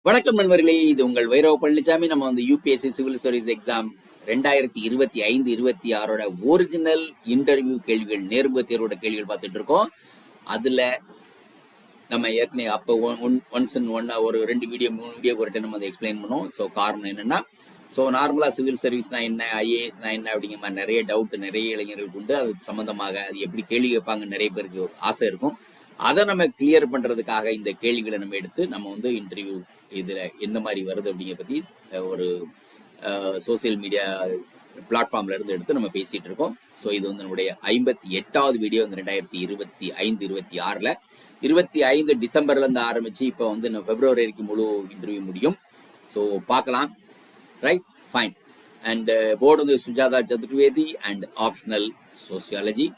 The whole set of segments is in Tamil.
வணக்கம் நண்பர்களே, இது உங்கள் வைரவ பழனிசாமி. நம்ம வந்து UPSC civil service exam 2025-26 original interview கேள்விகள், நேர்முக தேர்வோட கேள்விகள் பார்த்துட்டு இருக்கோம். அதுல நம்ம ஏற்கனவே அப்போ ஒன்ஸ் இன் ஒன் ஒரு 2 வீடியோ 3 வீடியோ ஒரு நம்ம அதை எக்ஸ்பிளைன் பண்ணோம். ஸோ காரணம் என்னன்னா, ஸோ நார்மலாக சிவில் சர்வீஸ்னா என்ன, ஐஏஎஸ்னா என்ன அப்படிங்கிற மாதிரி நிறைய டவுட் நிறைய இளைஞர்களுக்கு உண்டு. அது சம்பந்தமாக அது எப்படி கேள்வி கேட்பாங்க நிறைய பேருக்கு ஆசை இருக்கும். அதை நம்ம கிளியர் பண்றதுக்காக இந்த கேள்விகளை நம்ம எடுத்து நம்ம வந்து இன்டர்வியூ இதுல எந்த மாதிரி வருது அப்படிங்கிற பத்தி ஒரு சோசியல் மீடியா பிளாட்ஃபார்ம்ல இருந்து எடுத்து நம்ம பேசிட்டு இருக்கோம். ஸோ இது வந்து நம்முடைய 58வது வீடியோ வந்து 2025-26 25 டிசம்பர்ல இருந்து ஆரம்பிச்சு இப்போ வந்து நம்ம பிப்ரவரி வரைக்கும் முழு இன்டர்வியூ முடியும். ஸோ பார்க்கலாம். Right, fine. அண்ட் போர்டு வந்து Sujatha Chaturvedi and optional sociology.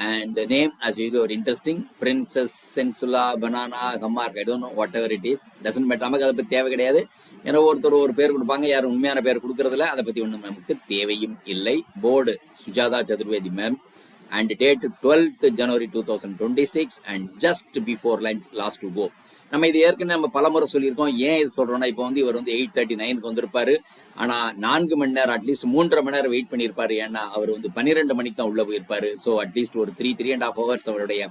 And the name, as usual, are interesting. Princess Sensula Banana Hammark. I don't know, whatever it is. Doesn't matter. நமக்கு அதை பற்றி தேவை கிடையாது. ஏன்னா ஒருத்தர் ஒரு பேர் கொடுப்பாங்க, யாரும் உண்மையான பேர் கொடுக்கறதில்ல. அதை பற்றி ஒன்றும் நமக்கு தேவையும் இல்லை. Board Sujatha Chaturvedi ma'am. And date 12th January 2026 and just before lunch last to go. நம்ம இது ஏற்கனவே நம்ம பலமுறை சொல்லியிருக்கோம். ஏன் இது சொல்றோம்னா, இப்போ வந்து இவர் வந்து 8:39 வந்திருப்பாரு. ஆனா 4 மணி நேரம், அட்லீஸ்ட் 3.5 மணி நேரம் வெயிட் பண்ணியிருப்பாரு. ஏன்னா அவர் வந்து 12 மணிக்கு தான் உள்ள போயிருப்பாரு. ஸோ அட்லீஸ்ட் ஒரு 3.5 hours அவருடைய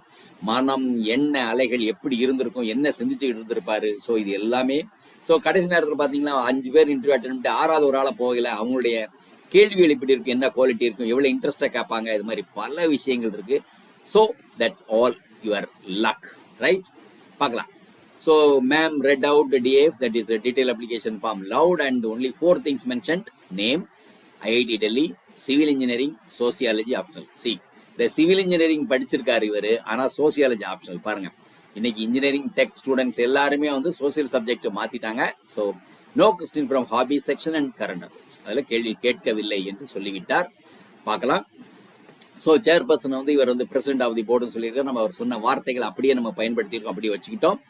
மனம் என்ன அலைகள் எப்படி இருந்திருக்கும், என்ன சிந்திச்சுக்கிட்டு இருந்திருப்பாரு. ஸோ இது எல்லாமே ஸோ கடைசி நேரத்தில் பார்த்தீங்கன்னா 5 பேர் இன்டர்வியூ அட்டன் பண்ணிட்டு 6வது ஒரு ஆளை போகல. அவங்களுடைய கேள்விகள் எப்படி இருக்கு, என்ன குவாலிட்டி இருக்கும், எவ்வளவு இன்ட்ரெஸ்டா கேட்பாங்க, இது மாதிரி பல விஷயங்கள் இருக்கு. So that's all your luck. Right, பார்க்கலாம். So, ma'am read out the DAF, that is a detailed application form loud, and only 4 things mentioned: name, IIT Delhi, civil engineering, sociology optional. See, the civil engineering படிச்சிருக்காரு இவரு, ஆனா sociology optional. பாருங்க, இன்னைக்கு இன்ஜினியரிங் டெக் ஸ்டூடெண்ட்ஸ் எல்லாருமே வந்து சோசியல் சப்ஜெக்ட் மாத்திட்டாங்க. So no question from hobby section and current affairs, அதில் கேள்வி கேட்கவில்லை என்று சொல்லிவிட்டார். பார்க்கலாம். ஸோ சேர்பர்சன் வந்து இவர் வந்து பிரசிடென்ட் ஆஃப் தி போர்டுன்னு சொல்லியிருக்காரு. நம்ம அவர் சொன்ன வார்த்தைகள் அப்படியே நம்ம பயன்படுத்தியிருக்கோம், அப்படியே வச்சுக்கிட்டோம்.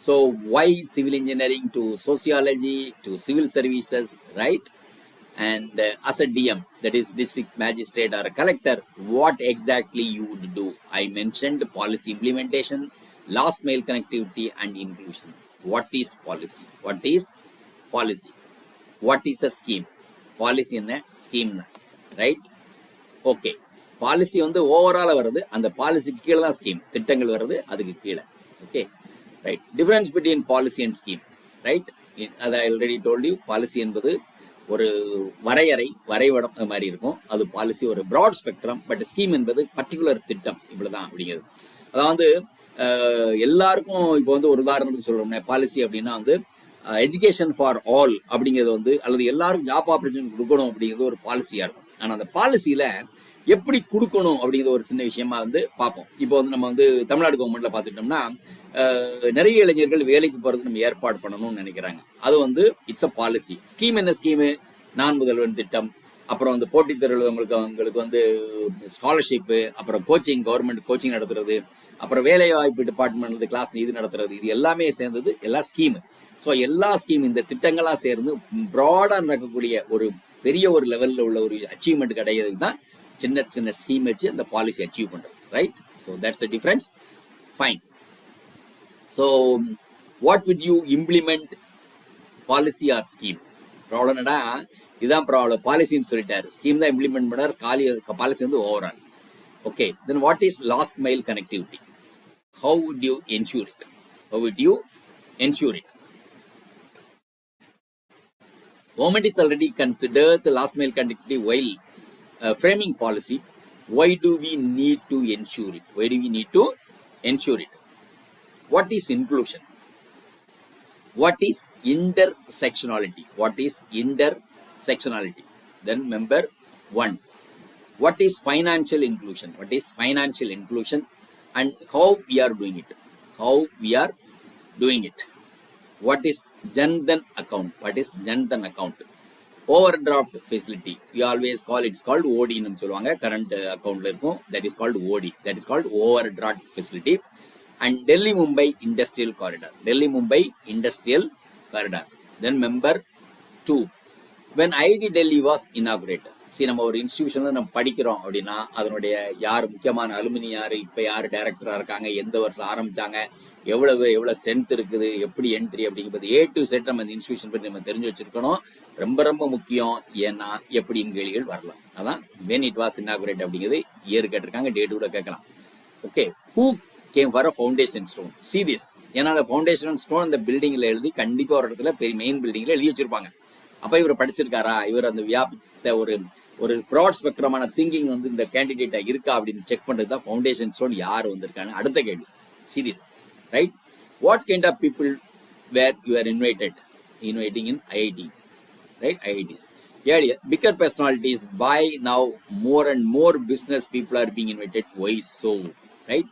So why civil engineering to sociology to civil services, right? And as a DM, that is district magistrate or a collector, what exactly you would do? I mentioned policy implementation, last mile connectivity and inclusion. What is policy? What is policy? What is a scheme? Policy என்ன, scheme, right? Okay. பாலிசி வந்து ஓவரால வருது, அந்த பாலிசிக்கு கீழே தான் ஸ்கீம், திட்டங்கள் வருது அதுக்கு கீழே. Okay, right. Difference between policy and scheme, right? அதை ஆல்ரெடி டோல்ட் யூ. பாலிசி என்பது ஒரு வரைபடம் அது மாதிரி இருக்கும், அது பாலிசி ஒரு ப்ராட் ஸ்பெக்ட்ரம். பட் ஸ்கீம் என்பது பர்டிகுலர் திட்டம், இவ்வளவுதான் அப்படிங்கிறது. அதாவது எல்லாருக்கும் இப்போ வந்து ஒரு உதாரணத்துக்கு சொல்றோம்னா, பாலிசி அப்படின்னா வந்து எஜுகேஷன் ஃபார் ஆல் அப்படிங்கிறது வந்து, அல்லது எல்லாருக்கும் ஜாப் ஆப்பர்ச்சுனிட்டி கொடுக்கணும் அப்படிங்கிறது ஒரு பாலிசியா இருக்கும். ஆனா அந்த பாலிசியில எப்படி கொடுக்கணும் அப்படிங்கிற ஒரு சின்ன விஷயமா வந்து பார்ப்போம். இப்போ வந்து நம்ம வந்து தமிழ்நாடு கவர்மெண்ட்ல பார்த்துட்டோம்னா, நிறைய இளைஞர்கள் வேலைக்கு போறதுக்கு நம்ம ஏற்பாடு பண்ணணும்னு நினைக்கிறாங்க. அது வந்து இட்ஸ் அ பாலிசி. ஸ்கீம் என்ன ஸ்கீமு? நான் முதல்வன் திட்டம், அப்புறம் வந்து போட்டித் தேர்வு அவங்களுக்கு வந்து ஸ்காலர்ஷிப்பு, அப்புறம் கோச்சிங், கவர்மெண்ட் கோச்சிங் நடத்துறது, அப்புறம் வேலை வாய்ப்பு டிபார்ட்மெண்ட் வந்து கிளாஸ் இது நடத்துறது, இது எல்லாமே சேர்ந்தது எல்லா ஸ்கீமு. ஸோ எல்லா ஸ்கீம் இந்த திட்டங்களா சேர்ந்து ப்ராடா நடக்கக்கூடிய ஒரு பெரிய ஒரு லெவல்ல உள்ள ஒரு அச்சீவ்மெண்ட் கிடையாது தான் சின்ன சின்ன ஸ்கீம் வச்சு அந்த பாலிசி அச்சீவ் பண்றது. Right? So that's a difference. Fine. So, what would you implement, policy or scheme? Problem என்னடா, இதுதான் ப்ராப்ளம். பாலிசின்னு சொல்லிட்டாரு, ஸ்கீம் தான் இம்ப்ளிமெண்ட் பண்ணார், பாலிசி வந்து overall. Okay, then what is last mile connectivity? How would you ensure it? How would you ensure it? Government is already considers the last mile connectivity while framing policy. Why do we need to ensure it? Why do we need to ensure it? What is inclusion? What is intersectionality? What is intersectionality? Then member 1. What is financial inclusion? What is financial inclusion and how we are doing it? How we are doing it? What is Jan Dhan account? What is Jan Dhan account? Overdraft facility. We always call it's called OD னு சொல்லுவாங்க. current accountல இருக்கும். That is called OD. That is called overdraft facility. And Delhi Mumbai Industrial Corridor. Delhi Mumbai Industrial Corridor. Then member 2. When IIT Delhi was inaugurated, நம்ம ஒரு இன்ஸ்டிடியூஷன்ல நம்ம படிக்கிறோம் அப்படின்னா அதனுடைய யார் முக்கியமான அலுமினி யாரு, இப்போ யார் டைரக்டரா இருக்காங்க, எந்த வருஷம் ஆரம்பிச்சாங்க, எவ்வளவு ஸ்ட்ரென்த் இருக்குது, எப்படி என்ட்ரி அப்படிங்கிறது A to Z நம்ம இந்த இன்ஸ்டிடியூஷன் பற்றி நம்ம தெரிஞ்சு வச்சிருக்கணும். ரொம்ப ரொம்ப முக்கியம். ஏன்னா எப்படின்னு கேள்விகள் வரலாம். அதான் when it was inaugurated அப்படிங்கிறது இயர் கேட்டிருக்காங்க, டேட் கூட கேட்கலாம். Okay, who came for a foundation stone? See this. ஏன்னா அந்த ஃபவுண்டேஷன் ஸ்டோன் இந்த பில்டிங்ல எழுதி கண்டிப்பா ஒரு இடத்துல பெரிய மெயின் பில்டிங்ல எழுதி வச்சிருப்பாங்க. அப்ப இவர் படிச்சிருக்காரா, இவர் அந்த வியாபித்த ஒரு ப்ராட் ஸ்பெக்ட்ரமான திங்கிங் வந்து இந்த கேண்டிடேட்டா இருக்கா அப்படின்னு செக் பண்றது தான் ஃபவுண்டேஷன் ஸ்டோன் யார் வந்திருக்காங்க. அடுத்த கேள்வி, see this, right? What kind of people were you are inviting in IIT, right? IITs. Earlier, bigger personalities. Why now more and more business people are being invited? Why so, right?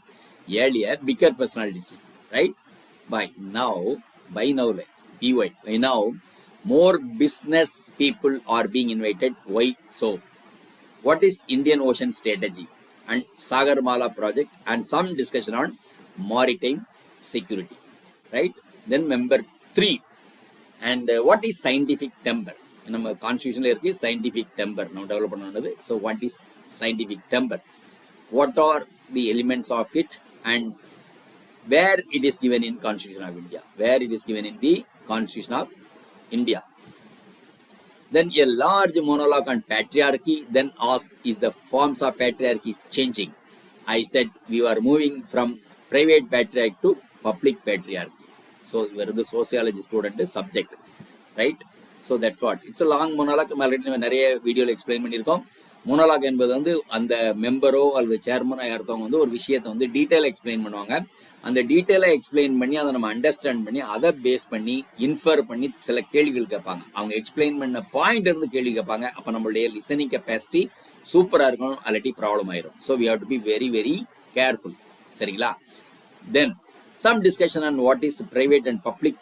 Earlier, bigger personalities, right? By now, by now, more business people are being invited. Why so? What is Indian Ocean strategy and Sagarmala project, and some discussion on maritime security, right? Then member 3, and what is scientific temper? நம்ம கான்ஸ்டிடியூஷன்ல இருக்கு scientific temper நம்ம டெவலப் பண்ணது. So what is scientific temper? What are the elements of it, and where it is given in Constitution of India? Where it is given in the Constitution of India. Then a large monologue on patriarchy. Then asked, is the forms of patriarchy changing? I said we were moving from private patriarchy to public patriarchy. So you are the sociology student subject, right? So that's what. It's a long monologue. நம்ம நிறைய வீடியோல எக்ஸ்பிளைன் பண்ணியிருக்கோம். மோனோலாக் என்பது வந்து அந்த மெம்பரோ அல்லது சேர்மனோ யார்த்தவங்க வந்து ஒரு விஷயத்தை வந்து டீட்டெயிலாக எக்ஸ்பிளைன் பண்ணுவாங்க. அந்த டீட்டெயிலாக எக்ஸ்பிளைன் பண்ணி அதை நம்ம அண்டர்ஸ்டாண்ட் பண்ணி அதை பேஸ் பண்ணி இன்ஃபர் பண்ணி சில கேள்விகள் கேட்பாங்க. அவங்க எக்ஸ்பிளைன் பண்ண பாயிண்ட் இருந்து கேள்வி கேட்பாங்க. அப்போ நம்மளுடைய லிசனிங் கெப்பாசிட்டி சூப்பராக இருக்கும், அல்லாட்டி ப்ராப்ளம் ஆயிரும். So we have to be very very careful. சரிங்களா? Then some discussion on what is private and public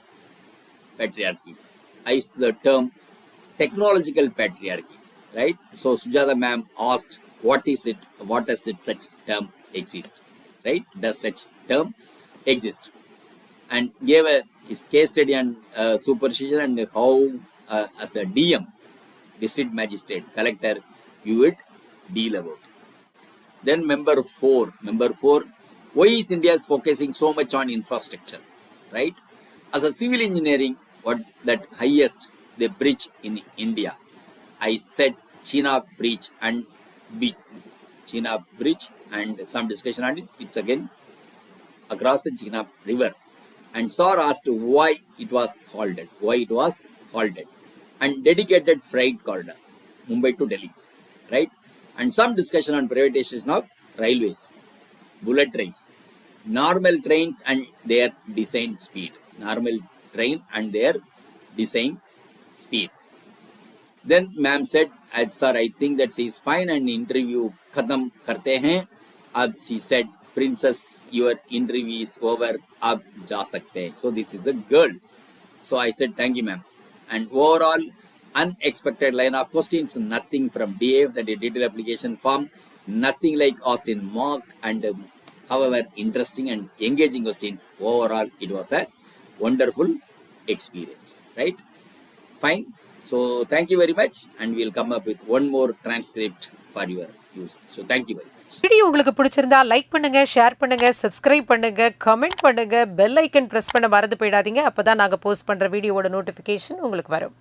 patriarchy. I used the term technological patriarchy, right? So Sujata ma'am asked, what is it? What does it such term exist? Right? Does such term exist? And gave a his case study on superstition and how as a DM, district magistrate, collector, you would deal about. Then member 4, why is India is focusing so much on infrastructure, right? As a civil engineering, what that highest the bridge in India? I said Chenab Bridge and Chenab Bridge, and some discussion on it. It's again across the Chenab River. And Sir asked why it was halted. And dedicated freight corridor, Mumbai to Delhi, right? And some discussion on privatization of railways, bullet trains, normal trains and their design speed. Then ma'am said, sir, I think that she is fine and interview khatam karte hain. She said, princess, your interview is over, ab ja sakte hain. So this is a girl. So I said, thank you ma'am. And overall unexpected line of questions, nothing from DF, that a detailed application form, nothing like asked in mock, and however interesting and engaging questions. Overall it was a wonderful experience, right? Fine. So thank you very much, and we'll come up with one more transcript for your use. So thank you very much. Video உங்களுக்கு பிடிச்சிருந்தா லைக் பண்ணுங்க, ஷேர் பண்ணுங்க, சப்ஸ்கிரைப் பண்ணுங்க, கமெண்ட் பண்ணுங்க, பெல் ஐக்கன் பிரஸ் பண்ண மறந்து போயிடாதீங்க. அப்பதான் நாங்க போஸ்ட் பண்ற வீடியோவோட நோட்டிஃபிகேஷன் உங்களுக்கு வரும்.